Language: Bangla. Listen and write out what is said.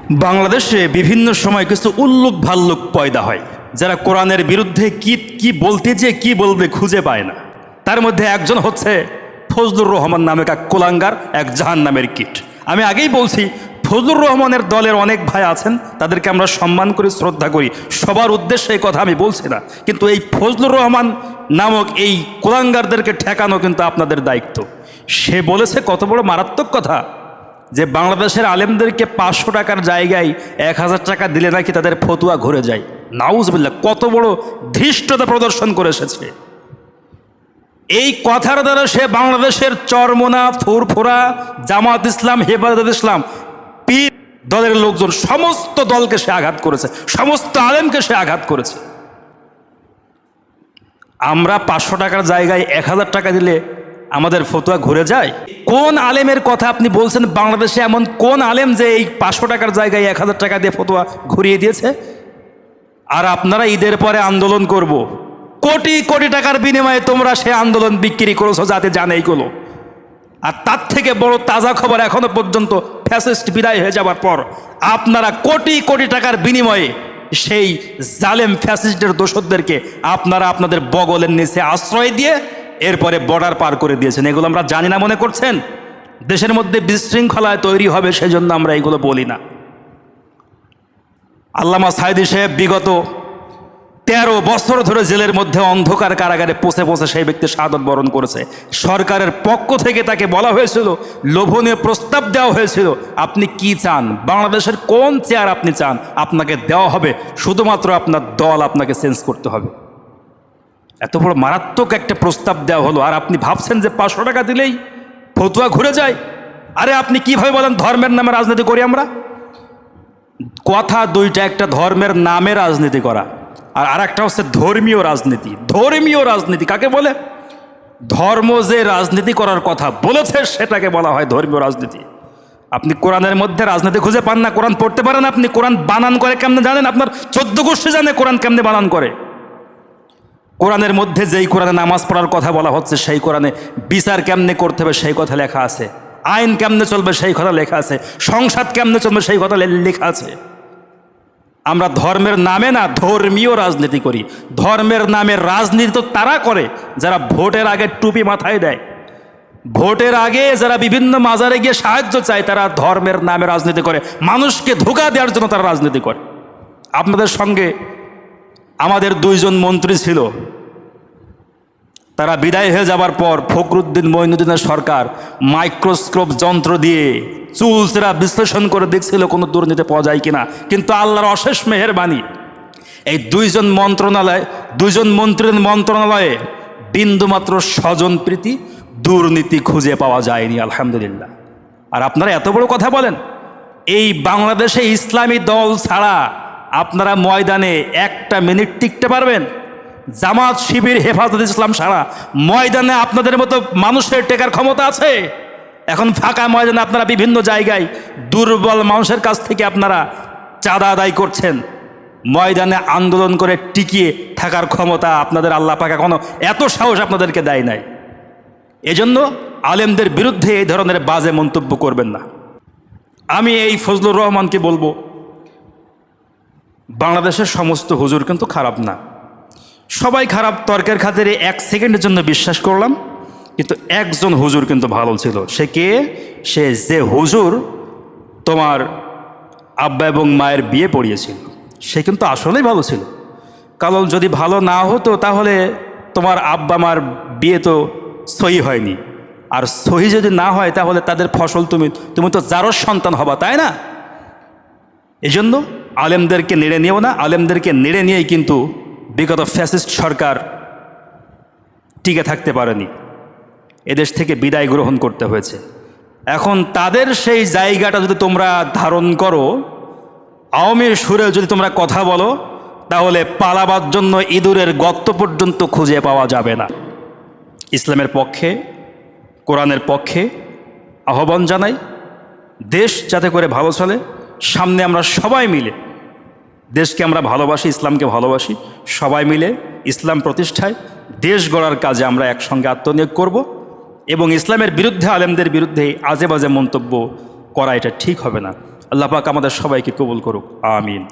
বাংলাদেশে বিভিন্ন সময় কিছু উল্লুক ভাল্লুক পয়দা হয়, যারা কোরআনের বিরুদ্ধে কি কি বলতে যে কি বলবে খুঁজে পায় না। তার মধ্যে একজন হচ্ছে ফজলুর রহমান নামে এক কুলাঙ্গার, এক জাহান নামের কীট। আমি আগেই বলছি, ফজলুর রহমানের দলের অনেক ভাই আছেন, তাদেরকে আমরা সম্মান করি, শ্রদ্ধা করি, সবার উদ্দেশ্যে এই কথা আমি বলছি না, কিন্তু এই ফজলুর রহমান নামক এই কুলাঙ্গারদেরকে ঠেকানো কিন্তু আপনাদের দায়িত্ব। সে বলেছে কত বড় মারাত্মক কথা, যে বাংলাদেশের আলেমদেরকে 500 টাকার জায়গায় 1000 টাকা দিলে নাকি তাদের ফতুয়া ঘুরে যায়। নাউজুবিল্লাহ, কত বড় ধৃষ্টতা প্রদর্শন করে এসেছে। এই কথার দ্বারা সে বাংলাদেশের চরমোনা, ফুরফুরা, জামাত ইসলাম, হেফাজত ইসলাম, পীর দলের লোকজন, সমস্ত দলকে সে আঘাত করেছে, সমস্ত আলেমকে সে আঘাত করেছে। আমরা 500 টাকার জায়গায় 1000 টাকা দিলে আমাদের ফতুয়া ঘুরে যায়? কোন আলেমের কথা আপনি বলছেন? বাংলাদেশে এমন কোন আলেম যে এই 500 টাকার জায়গায় 1000 টাকা দিয়ে ফতুয়া ঘুরিয়ে দিয়েছে? আর আপনারা ঈদের পরে আন্দোলন করব, কোটি কোটি টাকার বিনিময়ে তোমরা সে আন্দোলন বিক্রি করেছো যাতে জানে এইগুলো। আর তার থেকে বড় তাজা খবর, এখনো পর্যন্ত ফ্যাসিস্ট বিদায় হয়ে যাওয়ার পর আপনারা কোটি কোটি টাকার বিনিময়ে সেই জালেম ফ্যাসিস্টের দোসরদেরকে আপনারা আপনাদের বগলের নিচে আশ্রয় দিয়ে এরপরে বর্ডার পার করে দিয়েছেন। এগুলো আমরা জানি না মনে করছেন? দেশের মধ্যে বিশৃঙ্খলায় তৈরি হবে সেজন্য আমরা এগুলো বলি না। আল্লামা সাঈদী সাহেব বিগত 13 বছর ধরে জেলের মধ্যে অন্ধকার কারাগারে পচে পচে সেই ব্যক্তি শাহাদত বরণ করেছে। সরকারের পক্ষ থেকে তাকে বলা হয়েছিল, লোভনীয় প্রস্তাব দেওয়া হয়েছিল, আপনি কি চান, বাংলাদেশের কোন চেয়ার আপনি চান, আপনাকে দেওয়া হবে, শুধুমাত্র আপনার দল আপনাকে চেঞ্জ করতে হবে। এত বড় মারাত্মক একটা প্রস্তাব দেওয়া হলো, আর আপনি ভাবছেন যে 500 টাকা দিলেই ফতুয়া ঘুরে যায়? আরে আপনি কিভাবে বলেন ধর্মের নামে রাজনীতি করি আমরা? কথা দুইটা, একটা ধর্মের নামে রাজনীতি করা, আর আরেকটা হচ্ছে ধর্মীয় রাজনীতি। ধর্মীয় রাজনীতি কাকে বলে? ধর্ম যে রাজনীতি করার কথা বলেছে সেটাকে বলা হয় ধর্মীয় রাজনীতি। আপনি কোরআনের মধ্যে রাজনীতি খুঁজে পান না। কোরআন পড়তে পারেন আপনি? কোরআন বানান করে কেমনে জানেন? আপনার 14 গোষ্ঠী জানে কোরআন কেমনে বানান করে। কোরআনের মধ্যে যেই কোরআনে নামাজ পড়ার কথা বলা হচ্ছে, সেই কোরআনে বিচার কেমনে করতে হবে সেই কথা লেখা আছে, আইন কেমনে চলবে সেই কথা লেখা আছে, সংসদ কেমনে চলবে সেই কথা লেখা আছে। আমরা ধর্মের নামে না, ধর্মীয় রাজনীতি করি। ধর্মের নামে রাজনীতি তো তারা করে যারা ভোটের আগে টুপি মাথায় দেয়, ভোটের আগে যারা বিভিন্ন মাজারে গিয়ে সাহায্য চায়, তারা ধর্মের নামে রাজনীতি করে, মানুষকে ধোঁকা দেওয়ার জন্য তারা রাজনীতি করে। আপনাদের সঙ্গে আমাদের 2 জন মন্ত্রী ছিল, তারা বিদায় হয়ে যাবার পর ফখরুদ্দিন মঈনুদ্দিনের সরকার মাইক্রোস্কোপ যন্ত্র দিয়ে চুলচেরা বিশ্লেষণ করে দেখছিল কোনো দুর্নীতি পাওয়া যায় কিনা, কিন্তু আল্লাহর অশেষ মেহেরবানি এই 2 জন মন্ত্রীর মন্ত্রণালয়ে বিন্দুমাত্র স্বজনপ্রীতি, দুর্নীতি খুঁজে পাওয়া যায়নি, আলহামদুলিল্লাহ। আর আপনারা এত বড় কথা বলেন, এই বাংলাদেশে ইসলামী দল ছাড়া আপনারা ময়দানে 1 মিনিট টিকতে পারবেন? জামাত, শিবির, হেফাজত ইসলাম ছাড়া ময়দানে আপনাদের মতো মানুষের টেকার ক্ষমতা আছে? এখন ফাঁকা ময়দানে আপনারা বিভিন্ন জায়গায় দুর্বল মানুষের কাছ থেকে আপনারা চাঁদা আদায় করছেন। ময়দানে আন্দোলন করে টিকিয়ে থাকার ক্ষমতা আপনাদের আল্লাহ পাক এখনো এত সাহস আপনাদেরকে দেয় নাই। এজন্য আলেমদের বিরুদ্ধে এই ধরনের বাজে মন্তব্য করবেন না। আমি এই ফজলুর রহমানকে বলবো, বাংলাদেশের সমস্ত হুজুর কিন্তু খারাপ না, সবাই খারাপ তর্কের খাতিরে 1 সেকেন্ডের জন্য বিশ্বাস করলাম, কিন্তু একজন হুজুর কিন্তু ভালো ছিল। সে কে? সে যে হুজুর তোমার আব্বা এবং মায়ের বিয়ে পড়িয়েছিল, সে কিন্তু আসলেই ভালো ছিল। কারণ যদি ভালো না হতো তাহলে তোমার আব্বা মার বিয়ে তো সহি হয়নি, আর সহি যদি না হয় তাহলে তাদের ফসল তুমি তো যারও সন্তান হবা, তাই না? এজন্য আলেমদেরকে নেড়ে নিও না। আলেমদেরকে নেড়ে নিয়েই কিন্তু বিগত ফ্যাসিস্ট সরকার টিকে থাকতে পারেনি, এদেশ থেকে বিদায় গ্রহণ করতে হয়েছে। এখন তাদের সেই জায়গাটা যদি তোমরা ধারণ করো, আওয়ামীর সুরে যদি তোমরা কথা বলো, তাহলে পালাবার জন্য ইঁদুরের গর্ত পর্যন্ত খুঁজে পাওয়া যাবে না। ইসলামের পক্ষে, কোরআনের পক্ষে আহ্বান জানাই, দেশ যাতে করে ভালো চলে, সামনে আমরা সবাই মিলে, দেশকে আমরা ভালোবাসি, ইসলামকে ভালোবাসি, সবাই মিলে ইসলাম প্রতিষ্ঠায়, দেশ গড়ার কাজে আমরা একসঙ্গে আত্মনিয়োগ করব। এবং ইসলামের বিরুদ্ধে, আলেমদের বিরুদ্ধে আজে বাজে মন্তব্য করা এটা ঠিক হবে না। আল্লাহ পাক আমাদের সবাইকে কবুল করুক, আমিন।